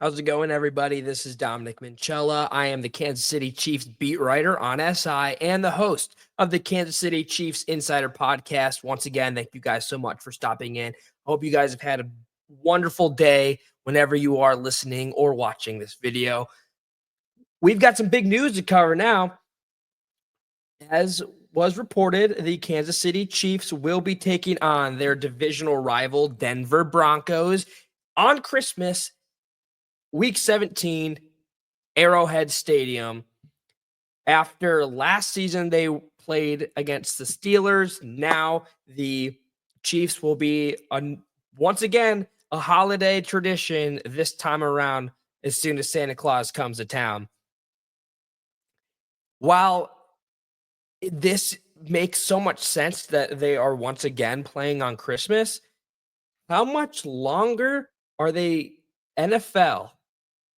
How's it going, everybody? This is Dominic Minchella. I am the Kansas City Chiefs beat writer on SI and the host of the Kansas City Chiefs Insider Podcast. Once again, thank you guys so much for stopping in. I hope you guys have had a wonderful day whenever you are listening or watching this video. We've got some big news to cover now. As was reported, the Kansas City Chiefs will be taking on their divisional rival, Denver Broncos, on Christmas Week 17, Arrowhead Stadium. After last season, they played against the Steelers. Now the Chiefs will be, once again, a holiday tradition this time around as soon as Santa Claus comes to town. While this makes so much sense that they are once again playing on Christmas, how much longer are the NFL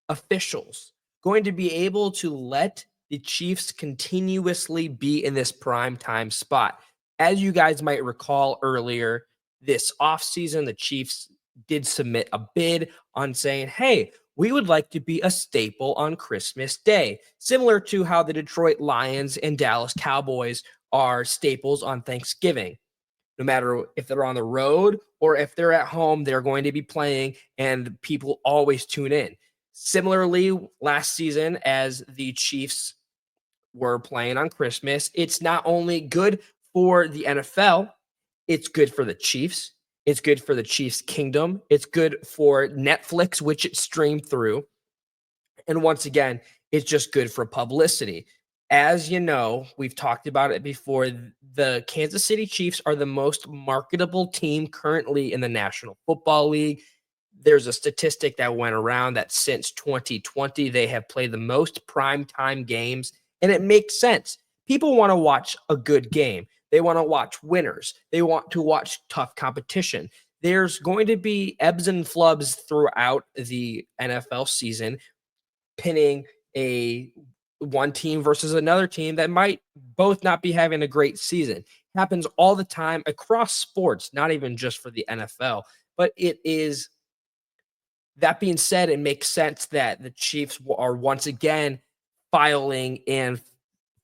officials going to be able to let the Chiefs continuously be in this prime time spot? As you guys might recall earlier this offseason, the Chiefs did submit a bid on saying, hey, we would like to be a staple on Christmas Day, similar to how the Detroit Lions and Dallas Cowboys are staples on Thanksgiving. No matter if they're on the road or if they're at home, they're going to be playing and people always tune in. Similarly, last season, as the Chiefs were playing on Christmas, it's not only good for the NFL, it's good for the Chiefs. It's good for the Chiefs Kingdom. It's good for Netflix, which it streamed through. And once again, it's just good for publicity. As you know, we've talked about it before. The Kansas City Chiefs are the most marketable team currently in the National Football League. There's a statistic that went around that since 2020, they have played the most primetime games, and it makes sense. People want to watch a good game. They want to watch winners. They want to watch tough competition. There's going to be ebbs and flubs throughout the NFL season, pinning a one team versus another team that might both not be having a great season. Happens all the time across sports, not even just for the NFL, but it is. That being said, it makes sense that the Chiefs are once again filing and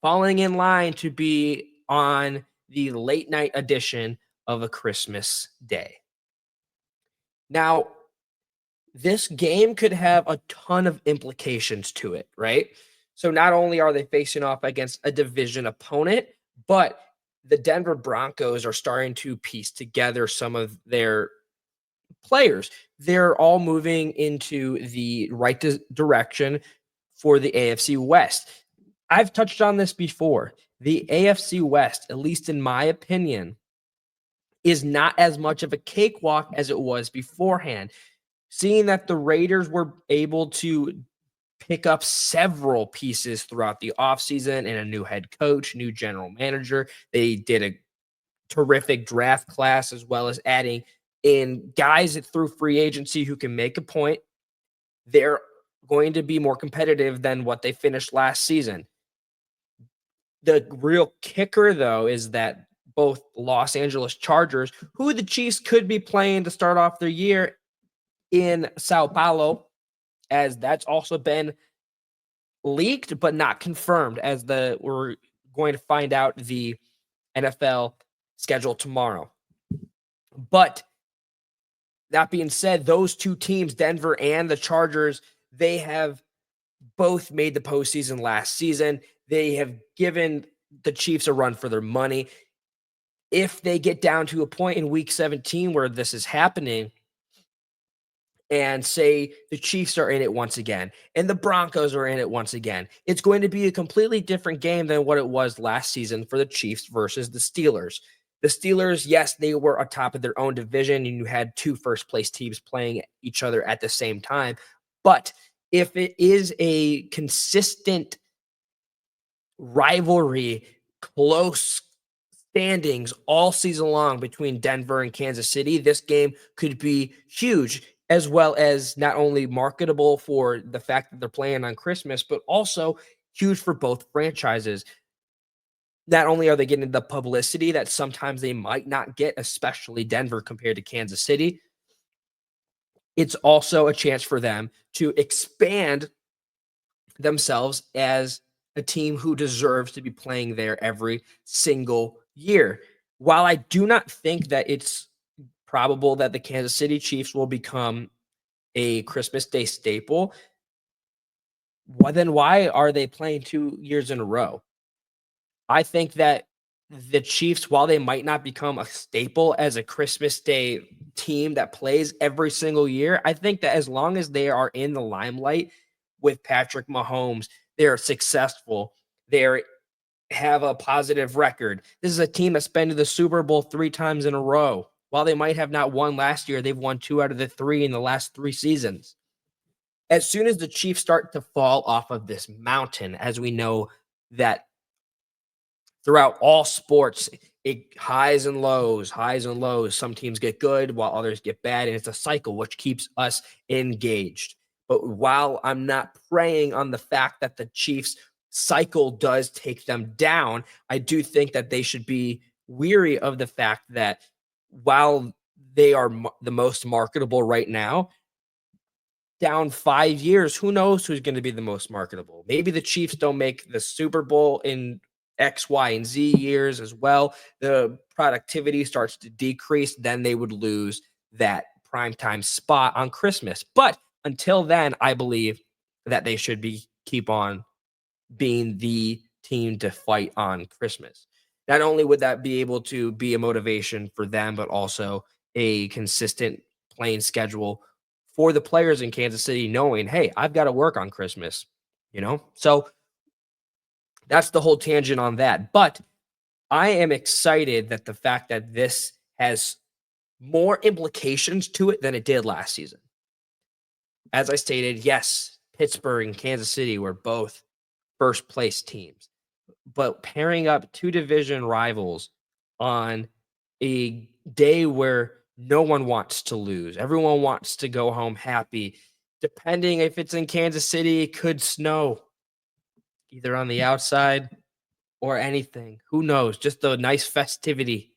falling in line to be on the late night edition of a Christmas Day. Now, this game could have a ton of implications to it, right? So not only are they facing off against a division opponent, but the Denver Broncos are starting to piece together some of their players. They're all moving into the right direction for the AFC West. I've touched on this before. The AFC West, at least in my opinion, is not as much of a cakewalk as it was beforehand. Seeing that the Raiders were able to pick up several pieces throughout the offseason and a new head coach, new general manager. They did a terrific draft class as well as adding in guys through free agency who can make a point. They're going to be more competitive than what they finished last season. The real kicker, though, is that both Los Angeles Chargers, who the Chiefs could be playing to start off their year in Sao Paulo, as that's also been leaked but not confirmed, as we're going to find out the NFL schedule tomorrow. But that being said, those two teams, Denver and the Chargers, they have both made the postseason last season. They have given the Chiefs a run for their money. If they get down to a point in Week 17 where this is happening, and say the Chiefs are in it once again and the Broncos are in it once again, it's going to be a completely different game than what it was last season for the Chiefs versus the Steelers. The Steelers, yes, they were atop of their own division, and you had two first-place teams playing each other at the same time. But if it is a consistent rivalry, close standings all season long between Denver and Kansas City, this game could be huge, as well as not only marketable for the fact that they're playing on Christmas, but also huge for both franchises. Not only are they getting the publicity that sometimes they might not get, especially Denver compared to Kansas City, it's also a chance for them to expand themselves as a team who deserves to be playing there every single year. While I do not think that it's probable that the Kansas City Chiefs will become a Christmas Day staple, then why are they playing 2 years in a row? I think that the Chiefs, while they might not become a staple as a Christmas Day team that plays every single year, I think that as long as they are in the limelight with Patrick Mahomes, they're successful. They have a positive record. This is a team that's been to the Super Bowl 3 times in a row. While they might have not won last year, they've won 2 out of the 3 in the last 3 seasons. As soon as the Chiefs start to fall off of this mountain, as we know that throughout all sports, it highs and lows. Some teams get good while others get bad, and it's a cycle which keeps us engaged. But while I'm not preying on the fact that the Chiefs cycle does take them down, I do think that they should be weary of the fact that while they are the most marketable right now, down 5 years, who knows who's going to be the most marketable? Maybe the Chiefs don't make the Super Bowl in X, Y, and Z years as well. The productivity starts to decrease, then they would lose that primetime spot on Christmas. But until then, I believe that they should be keep on being the team to fight on Christmas. Not only would that be able to be a motivation for them, but also a consistent playing schedule for the players in Kansas City, knowing, hey, I've got to work on Christmas, you know? So that's the whole tangent on that. But I am excited that the fact that this has more implications to it than it did last season. As I stated, yes, Pittsburgh and Kansas City were both first place teams, but pairing up two division rivals on a day where no one wants to lose, everyone wants to go home happy. Depending if it's in Kansas City, it could snow either on the outside or anything. Who knows? Just a nice festivity.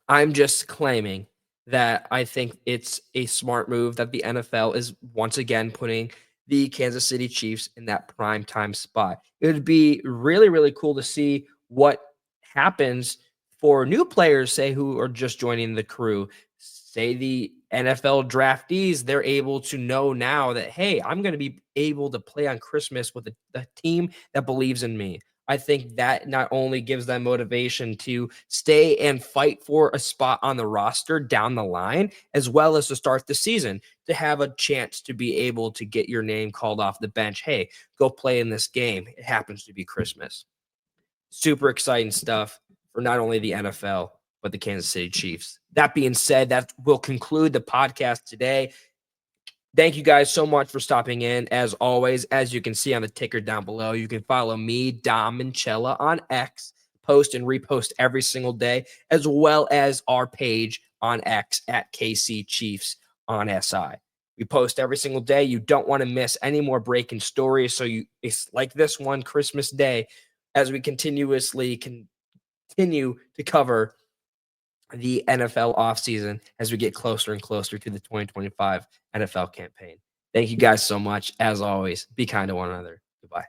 I'm just claiming that I think it's a smart move that the NFL is once again putting the Kansas City Chiefs in that prime time spot. It would be really, really cool to see what happens for new players, say, who are just joining the crew. Say the NFL draftees, they're able to know now that, hey, I'm going to be able to play on Christmas with a team that believes in me. I think that not only gives them motivation to stay and fight for a spot on the roster down the line, as well as to start the season, to have a chance to be able to get your name called off the bench. Hey, go play in this game. It happens to be Christmas. Super exciting stuff for not only the NFL, but the Kansas City Chiefs. That being said, that will conclude the podcast today. Thank you guys so much for stopping in. As always, as you can see on the ticker down below, you can follow me, Dom Minchella, on X, post and repost every single day, as well as our page on X at KC Chiefs on SI. We post every single day. You don't want to miss any more breaking stories. So it's like this one Christmas Day, as we continuously continue to cover the NFL offseason as we get closer and closer to the 2025 NFL campaign. Thank you guys so much. As always, be kind to one another. Goodbye.